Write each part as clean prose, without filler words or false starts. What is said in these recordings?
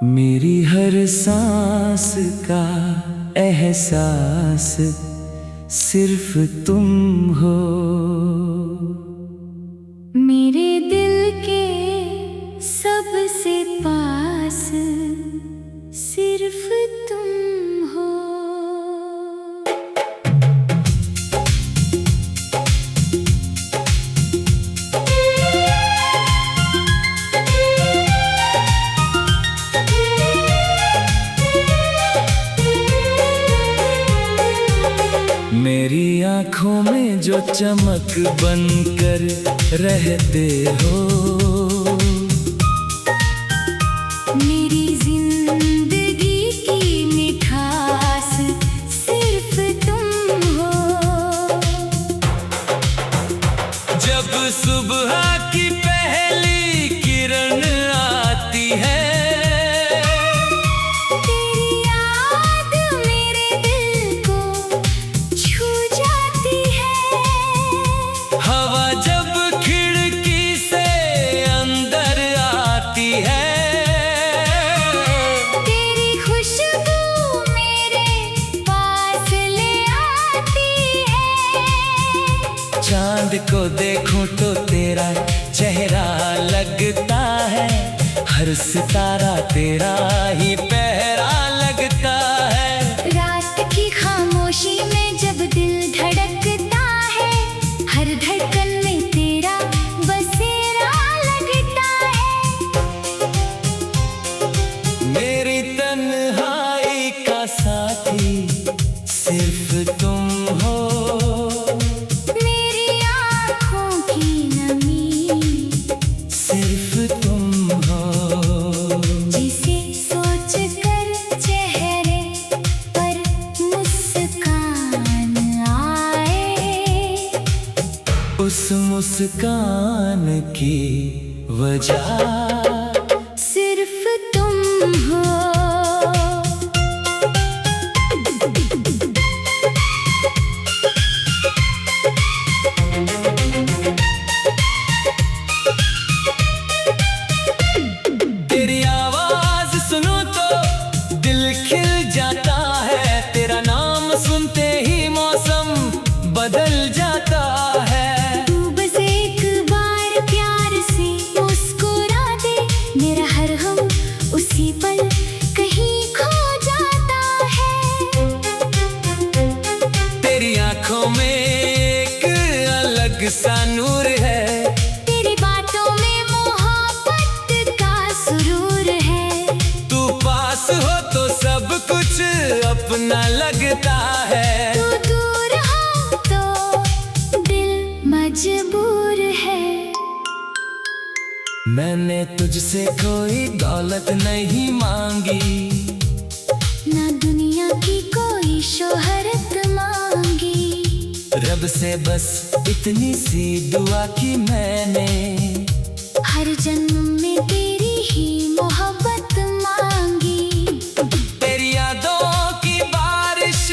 मेरी हर सांस का एहसास सिर्फ तुम हो। मेरे दिल के सबसे पास सिर्फ तुम हो। मेरी आँखों में जो चमक बनकर रहते हो, मेरी जिंदगी की मिठास सिर्फ तुम हो। जब सुबह की पहली किरण आती है, चांद को देखूं तो तेरा चेहरा लगता है, हर सितारा तेरा ही पहरा लगता है। रात की खामोशी में जब दिल धड़कता है, हर धड़कन में तेरा बसेरा लगता है। मेरी तन्हाई का साथी सिर्फ तुम हो। उस मुस्कान की वजह सिर्फ तुम हो। तेरी आवाज सुनो तो दिल खिल जाता है, तेरा नाम सुनते ही मौसम बदल जाता है। उसी पल कहीं खो जाता है। तेरी आंखों में एक अलग सा नूर है, तेरी बातों में मोहब्बत का सुरूर है। तू पास हो तो सब कुछ अपना लगता है, तू दूर हो तो दिल मजबूर है। मैंने तुझसे कोई दौलत नहीं मांगी, ना दुनिया की कोई शोहरत मांगी। रब से बस इतनी सी दुआ की मैंने, हर जन्म में तेरी ही मोहब्बत मांगी। तेरी यादों की बारिश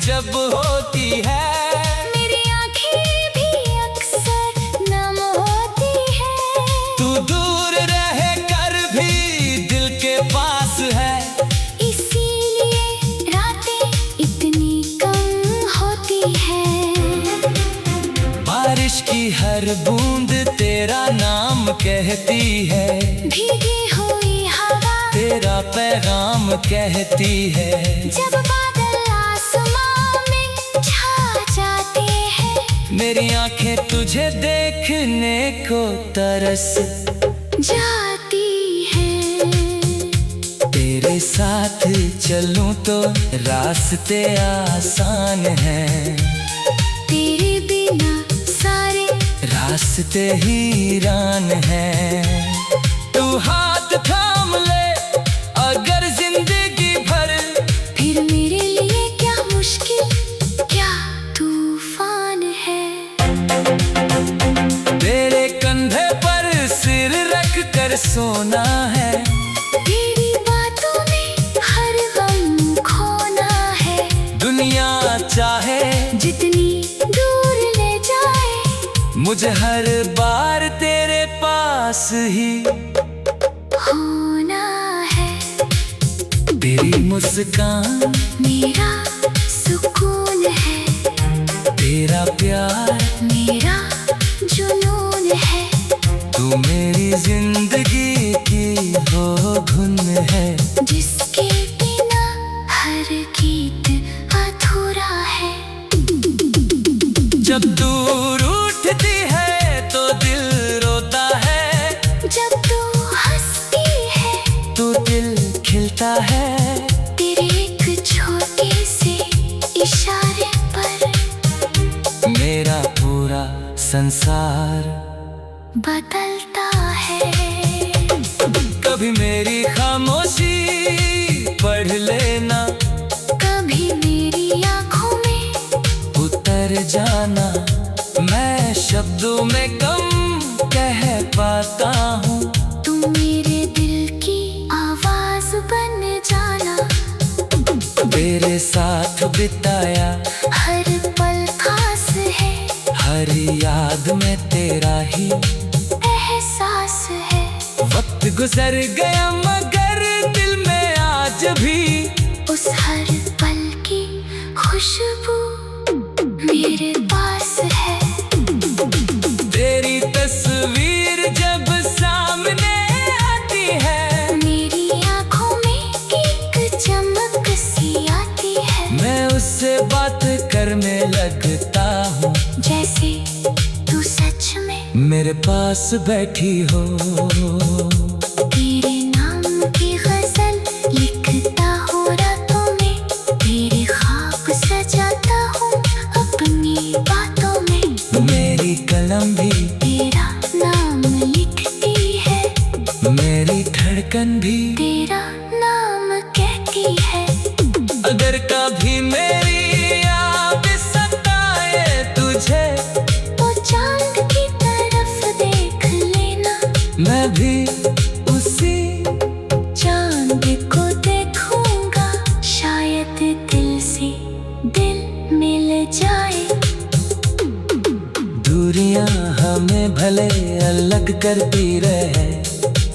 जब होती है, मेरी आँखें भी अक्सर नम होती है। तू दूर रह कर भी दिल के पास है, इसीलिए रातें इतनी कम होती है। बारिश की हर बूंद तेरा नाम कहती है, भीगी हुई हवा तेरा पैगाम कहती है। जब बादल आसमां में छा जाते हैं, मेरी आंखें तुझे देखने को तरस जाती है। तेरे साथ चलूं तो रास्ते आसान हैं, तेरे बिना सारे रास्ते हीरान हैं। तू हाथ थाम ले अगर जिंदगी भर, फिर मेरे लिए क्या मुश्किल क्या तूफान है। तेरे कंधे पर सिर रख कर सोना है, तेरी बातों में हर गम खोना है। दुनिया चाहे जितनी दूर ले जाए, मुझे हर बार तेरे पास ही होना है। तेरी मुस्कान मेरा सुकून है, तेरा प्यार मेरा जुनून है। तू मेरी जिंदगी की वो धुन है, जिसके बिना हर गीत अधूरा है। जब दूर उठती है तो दिल रोता है, जब तू हंसती है तो दिल खिलता है। तेरे एक छोटे से इशारे पर मेरा पूरा संसार बदलता है। कभी मेरी खामोशी पढ़ लेना, कभी मेरी आँखों में उतर जाना। मैं शब्दों में कम कह पाता हूँ, तू मेरे दिल की आवाज बन जाना। तेरे साथ बिताया हर पल खास है, हर याद में तेरा ही एहसास है। वक्त गुजर गया मगर दिल में आज भी उस हर पल की खुशबू मेरे पास है। तेरी तस्वीर जब सामने आती है, मेरी आँखों में एक चमक सी आती है। मैं उससे बात करने लगता हूँ, जैसे तू सच में मेरे पास बैठी हो। तेरे नाम की गजल लिखता हूँ रातों में, तेरे ख्वाब सजाता हूँ अपनी बातों में। मेरी कलम भी तेरा नाम लिखती है, मेरी धड़कन भी तेरा नाम कहती है। अगर कभी मेरी याद सताए तुझे, वो चांद की तरफ देख लेना, मैं भी उसी चांद को देखूंगा। शायद दिल से दिल मिल जाए। दूरियां हमें भले अलग करती रहे,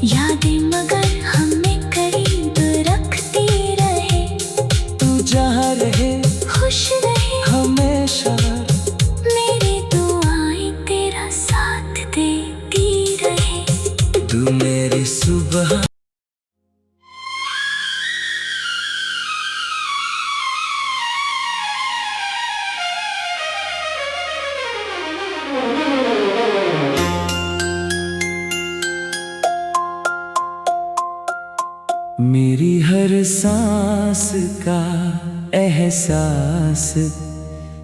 यादें मगर हमें करीब रखती रहे। तू जहाँ रहे खुश रहे हमेशा, मेरी दुआएं तेरा साथ देती रहे। तू मेरी सुबह मेरी हर सांस का एहसास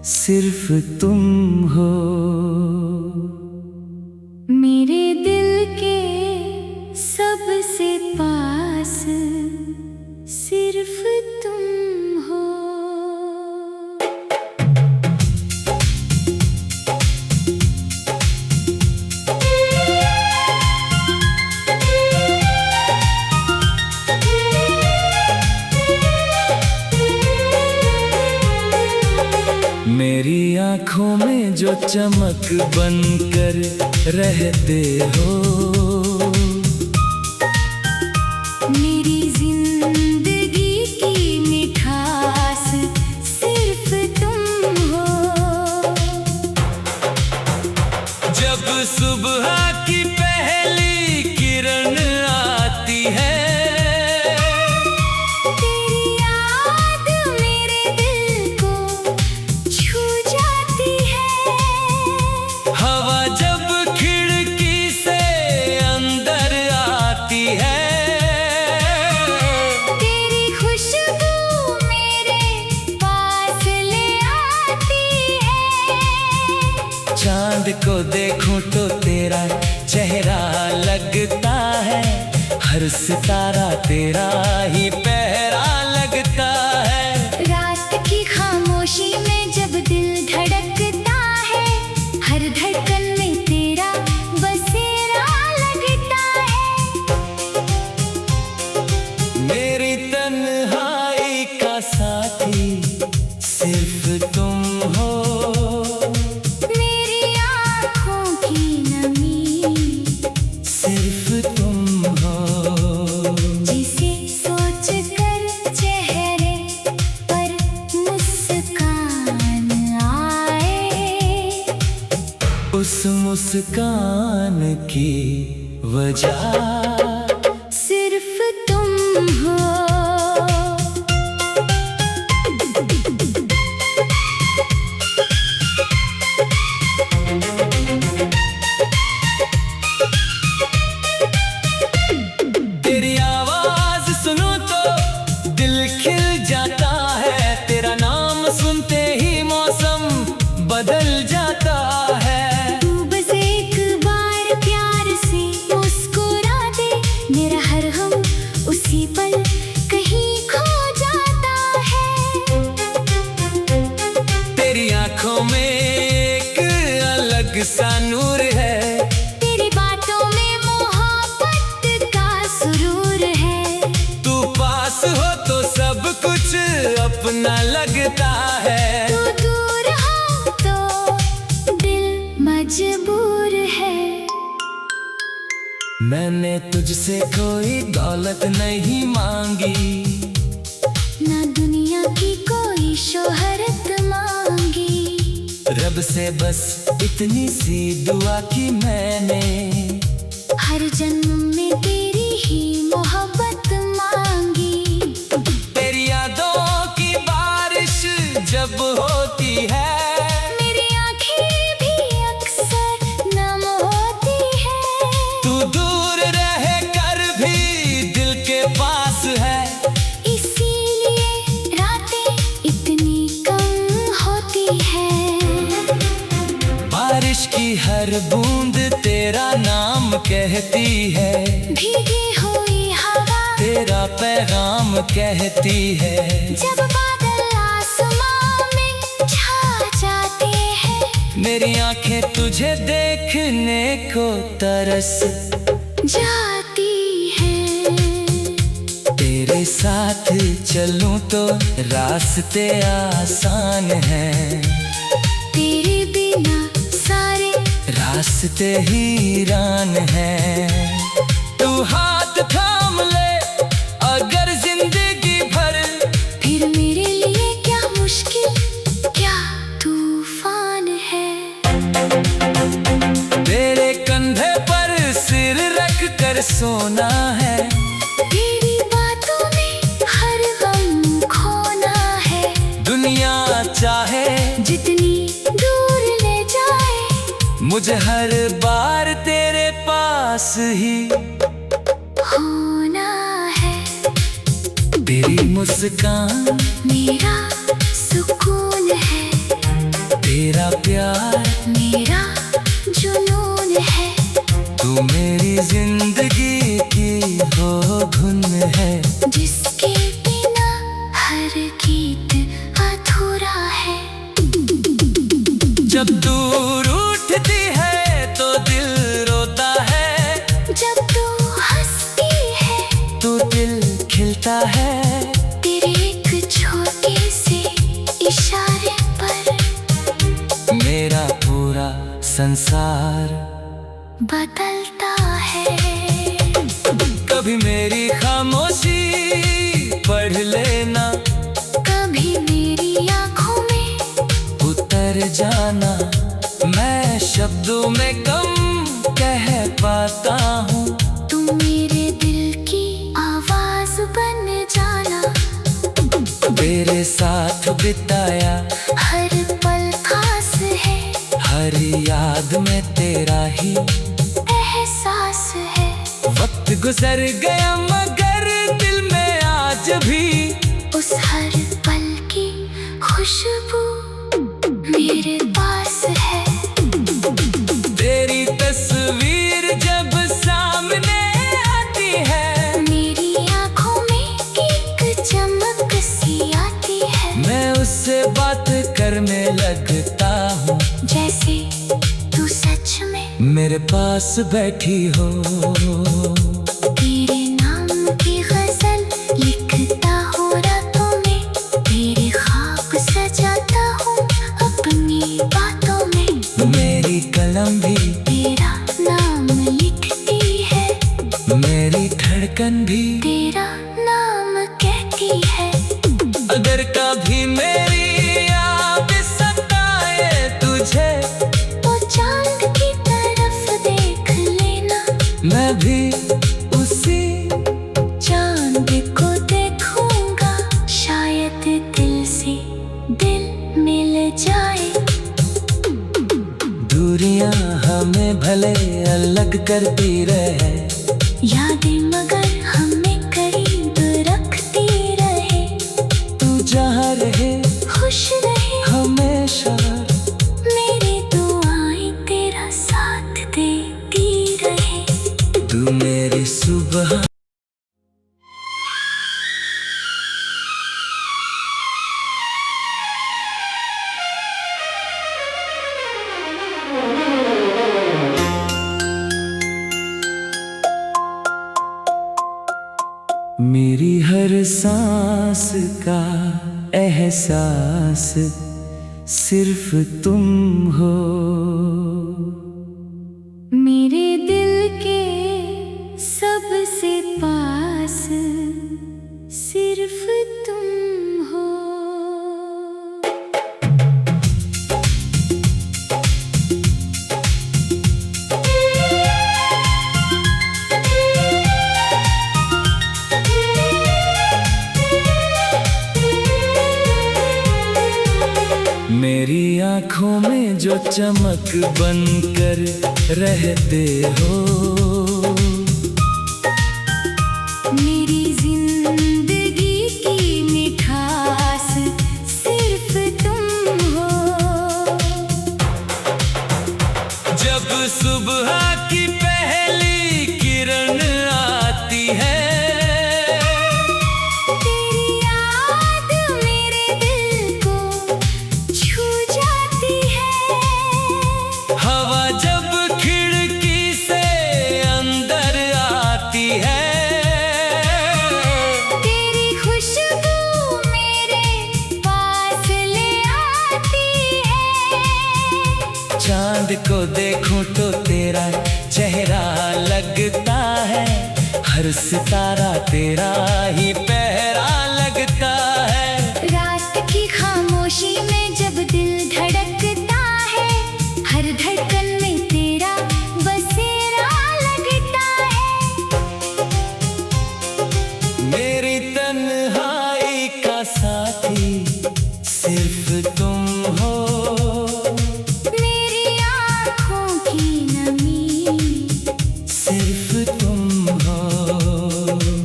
सिर्फ तुम हो। मेरे दिल के सबसे पास सिर्फ तुम हो। मेरी आँखों में जो चमक बनकर रहते हो, मेरी जिंदगी की मिठास सिर्फ तुम हो। जब सुबह की पहली किरण आती है, तेरी याद मेरे दिल को छू जाती है। हवा जब खिड़की से अंदर आती है, तेरी खुशबू मेरे पास ले आती है। चांद को देखूं तो तेरा चेहरा लगता है, हर सितारा तेरा ही पहरा लगता है। रात की खामोशी में जब दिल धड़कता है, हर धड़कन में तेरा बसेरा लगता है। मेरी तन्हाई का साथी सिर्फ तुम हो। मेरी आँखों की नमी सिर्फ तुम हो। जिसे सोच कर मुस्कान की वजह सिर्फ तुम हो। तेरी आवाज सुनो तो दिल खिल जाता है, तेरा नाम सुनते ही मौसम बदल जाता है। तू बस एक बार प्यार से मुस्कुरा दे, मेरा हर हम उसी पल कहीं खो जाता है। तेरी आंखों में एक अलग सा नूर है, तेरी बातों में मोहब्बत का सुरूर है। तू पास हो तो सब कुछ अपना लगता है। तू दूर हो तो दिल मजबूर है। मैंने तुझसे कोई दौलत नहीं मांगी, ना दुनिया की कोई शोहरत मांगी। रब से बस इतनी सी दुआ की मैंने, हर जन्म में तेरी ही मोहब्बत मांगी। तेरी यादों की बारिश जब होती है, मेरी आँखें भी अक्सर नम होती है। तू दूर रह कर भी दिल के पास है, इसीलिए रातें इतनी कम होती है। बारिश की हर बूंद तेरा नाम कहती है, भीगी हुई हवा तेरा पैगाम कहती है। जब बादल आसमां में छा जाते हैं, मेरी आंखें तुझे देखने को तरस जाती है। तेरे साथ चलूं तो रास्ते आसान हैं, तेरे बिना सारे रास्ते हीरान हैं। तू हाथ थाम ले अगर जिंदगी भर, फिर मेरे लिए क्या मुश्किल क्या तूफान है। तेरे कंधे पर सिर रख कर सोना है, तेरी बातों में हर गम खोना है। दुनिया चाहे जितनी दूर ले जाए, मुझे हर बार तेरे पास ही होना है। तेरी मुस्कान मेरा सुकून है, तेरा प्यार मेरा जुनून है। तू मेरी जिंदगी की वो धुन है, जिसके बिना हर गीत अधूरा है। जब दूर उठती है तो दिल रोता है, जब तू हंसती है तो दिल खिलता है। तेरे एक छोटे से इशारे पर मेरा पूरा संसार बदलता है। कभी मेरी खामोशी पढ़ लेना, कभी मेरी आँखों में उतर जाना। मैं शब्दों में कम कह पाता हूँ, तू मेरे दिल की आवाज बन जाना। तेरे साथ बिताया हर पल खास है, हर याद में तेरा ही एहसास है। वक्त गुजर गया मगर दिल में आज भी उस हर पल की खुशबू मेरे पास है। तेरी तस्वीर जब सामने आती है, मेरी आँखों में एक चमक सी आती है। मैं उससे बात करने लगता हूँ, जैसे तू सच में मेरे पास बैठी हो। तेरे नाम की गजल लिखता हूँ रातों में, तेरे ख्वाब सजाता हूँ अपनी बातों में। मेरी कलम भी तेरा नाम लिखती है, मेरी धड़कन भी तेरा नाम कहती है। अगर कभी मेरी याद सताए तुझे, तो चांद की तरफ करती रहे। यादें मगर हमें करीब रखती रहे। तू जहाँ रहे खुश रहे हमेशा, मेरी दुआएं तेरा साथ देती रहे। तू मेरी सुबह। मेरी हर सांस का एहसास सिर्फ तुम हो। मेरे दिल के सबसे पास सिर्फ तुम हो। मेरी आँखों में जो चमक बनकर रहते हो, मेरी जिंदगी की मिठास सिर्फ तुम हो। जब सुबह की पहली किरण आती है, तेरी याद मेरे दिल को छू जाती है। हवा जब खिड़की से अंदर आती है, तेरी खुशबू मेरे पास ले आती है। चांद को देखूं तो तेरा चेहरा लगता है, हर सितारा तेरा ही पहरा लगता है। रात की खामोशी में जब दिल धड़कता है, हर धड़कन में तेरा बसेरा लगता है। मेरी तन्हाई का साथी सिर्फ तुम हो। मेरी आँखों की नमी सिर्फ तुम हो।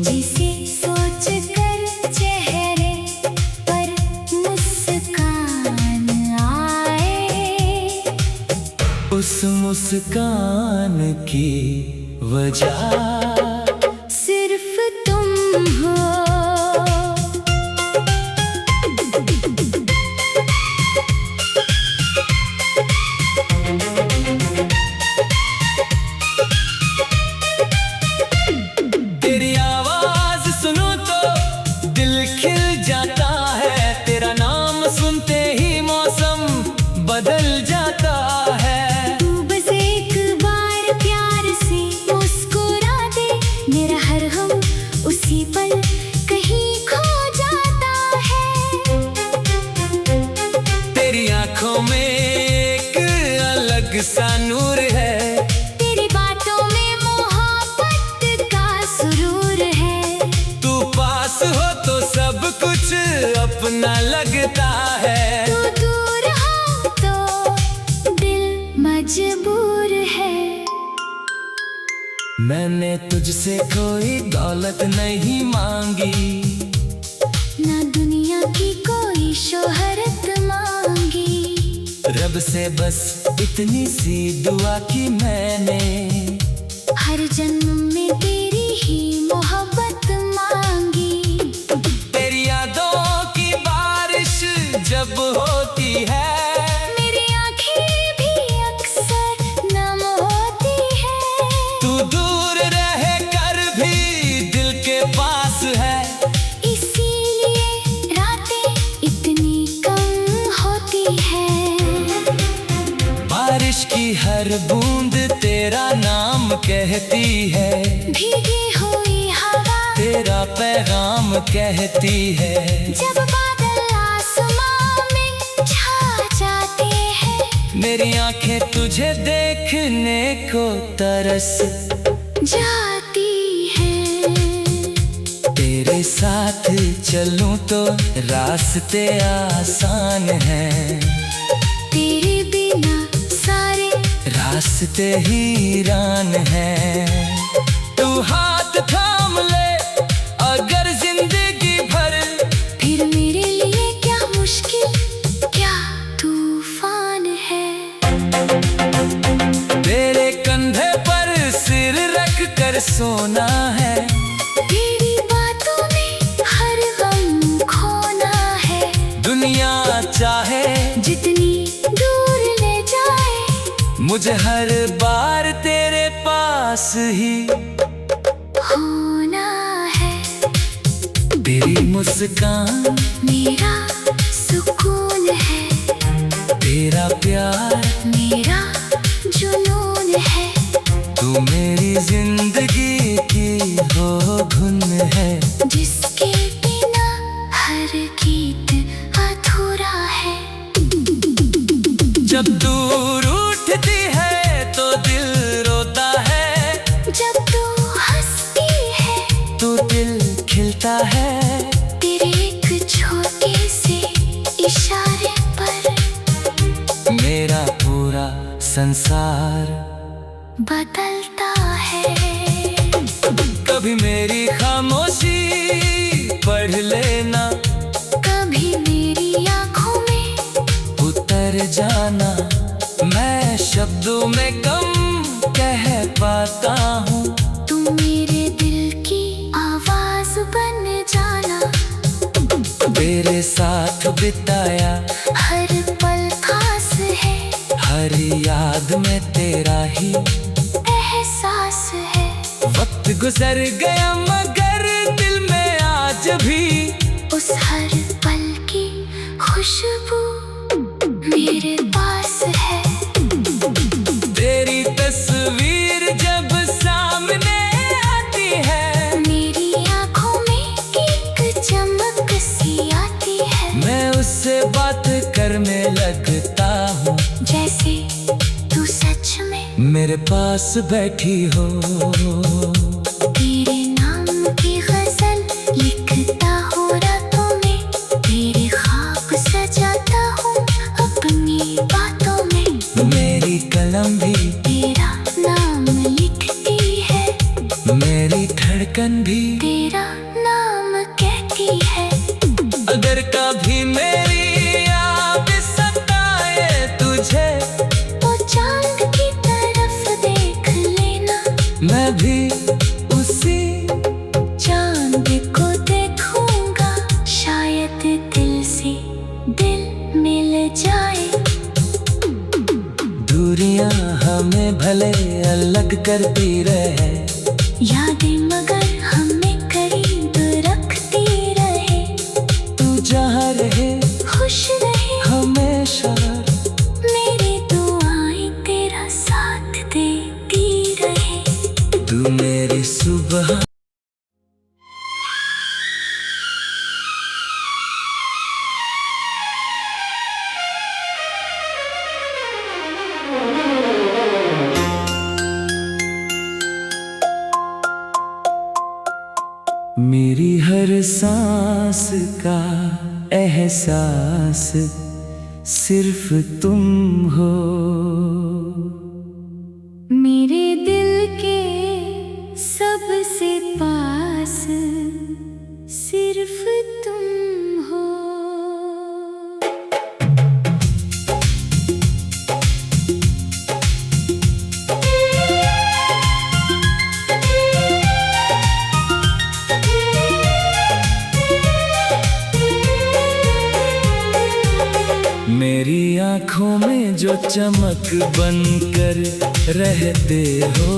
जिसे सोच कर चेहरे पर मुस्कान आए, उस मुस्कान की वजह सिर्फ तुम हो। तेरी आवाज सुनो तो दिल खिल जाता है, तेरा नाम सुनते ही मौसम बदल जाता है। तू बस एक बार प्यार से मुस्कुरा दे, मेरा हर गम उसी पल कहीं खो जाता है। तेरी आंखों में एक अलग सा नूर है, तेरी बातों में मोहब्बत का सुरूर है। तू पास हो तो सब कुछ अपना लगता है। तू दूर हो तो दिल मजबूर है। मैंने तुझसे कोई दौलत नहीं मांगी, ना दुनिया की कोई शोहरत मांगी। रब से बस इतनी सी दुआ की मैंने, हर जन्म में तेरी ही मोहब्बत मांगी। तेरी यादों की बारिश जब होती है, मेरी आँखें भी अक्सर नम होती है। तू दूर रह कर भी दिल के पास है, इसीलिए रातें इतनी कम होती है। बारिश की हर बूंद तेरा नाम कहती है, भीगी हुई हवा तेरा पैगाम कहती है। जब बादल आसमां में छा जाते हैं, मेरी आंखें तुझे देखने को तरस जाती है। तेरे साथ चलूं तो रास्ते आसान हैं, तेरे बिना सारे रास्ते हीरान है। तू हाथ थाम ले अगर जिंदगी भर, फिर मेरे लिए क्या मुश्किल, क्या तूफान है। तेरे कंधे पर सिर रख कर सोना है। तेरी बातों में हर गम खोना है। दुनिया चाहे जितनी दूर ले जाए, मुझे हर बार तेरे पास ही होना है। तेरी मुस्कान मेरा सुकून है, तेरा प्यार मेरा जुनून है। तू मेरी जिंदगी की हो धुन है। जिसके बिना हर गीत अधूरा है। जब दूर उठती है तो दिल रोता है। जब तू हंसती है तो दिल खिलता है। तेरे एक छोटे से इशारे पर मेरा पूरा संसार बदलता है। कभी मेरी खामोशी पढ़ लेना, कभी मेरी आँखों में उतर जाना। मैं शब्दों में कम कह पाता हूँ, तू मेरे दिल की आवाज बन जाना। तेरे साथ बिताया हर पल खास है, हर याद में तेरा ही एहसास है। वक्त गुजर गया मगर दिल में आज भी उस हर पल की खुशबू मेरे पास है। तेरी तस्वीर जब सामने आती है, मेरी आँखों में एक चमक सी आती है। मैं उससे बात करने लगता हूँ, जैसे तू सच में मेरे पास बैठी हो। तेरे नाम की गजल लिखता हूँ रातों में, तेरे ख्वाब सजाता हूँ अपनी बातों में। मेरी कलम भी तेरा नाम लिखती है, मेरी धड़कन भी तेरा नाम कहती है। अगर कभी मेरी याद सताए तुझे, तो चांद की तरफ देख लेना। मैं भी उसी चांद को देखूंगा, शायद दिल से दिल मिल जाए। दूरियां हमें भले अलग करती रहे, यादें मगर हमें करीब रखती रहे। तू जहाँ रहे खुश रहे हमेशा, मेरी दुआएं तेरा साथ देती रहे। तू मेरी सुबह मेरी हर सांस का एहसास सिर्फ तुम हो। मेरे दिल के सबसे पास सिर्फ तुम हो। मेरी आँखों में जो चमक बनकर रहते हो,